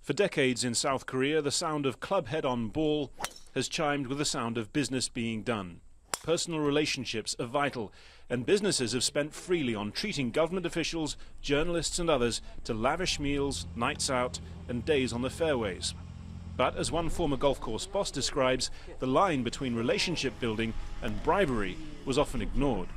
For decades in South Korea, the sound of club head on ball has chimed with the sound of business being done. Personal relationships are vital, and businesses have spent freely on treating government officials, journalists and others to lavish meals, nights out and days on the fairways. But as one former golf course boss describes, the line between relationship building and bribery was often ignored.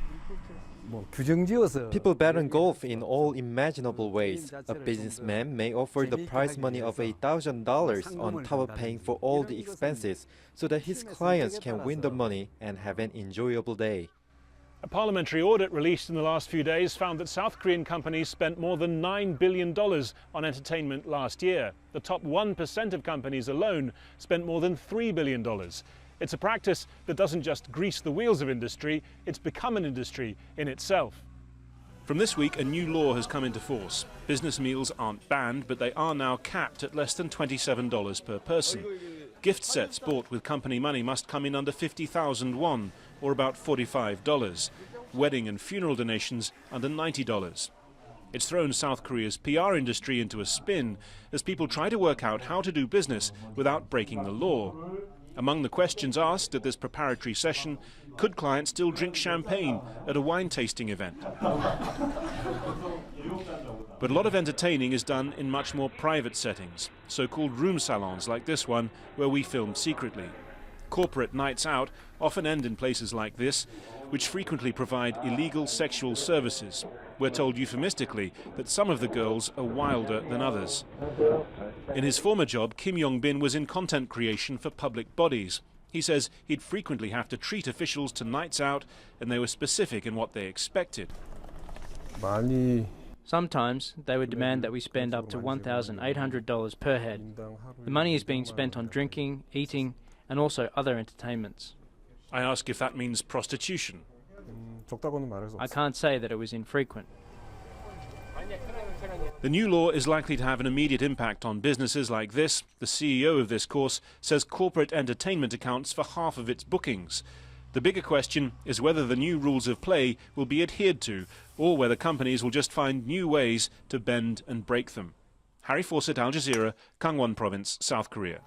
People bet on golf in all imaginable ways. A businessman may offer the prize money of $1,000 on top of paying for all the expenses so that his clients can win the money and have an enjoyable day. A parliamentary audit released in the last few days found that South Korean companies spent more than $9 billion on entertainment last year. The top 1% of companies alone spent more than $3 billion. It's a practice that doesn't just grease the wheels of industry, it's become an industry in itself. From this week, a new law has come into force. Business meals aren't banned, but they are now capped at less than $27 per person. Gift sets bought with company money must come in under 50,000 won, or about $45. Wedding and funeral donations under $90. It's thrown South Korea's PR industry into a spin as people try to work out how to do business without breaking the law. Among the questions asked at this preparatory session, could clients still drink champagne at a wine tasting event? But a lot of entertaining is done in much more private settings, so-called room salons like this one, where we film secretly. Corporate nights out often end in places like this, which frequently provide illegal sexual services. We're told euphemistically that some of the girls are wilder than others. In his former job, Kim Yong-bin was in content creation for public bodies. He says he'd frequently have to treat officials to nights out, and they were specific in what they expected. Sometimes they would demand that we spend up to $1,800 per head. The money is being spent on drinking, eating, and also other entertainments. I ask if that means prostitution. I can't say that it was infrequent. The new law is likely to have an immediate impact on businesses like this. The CEO of this course says corporate entertainment accounts for half of its bookings. The bigger question is whether the new rules of play will be adhered to, or whether companies will just find new ways to bend and break them. Harry Fawcett, Al Jazeera, Gangwon Province, South Korea.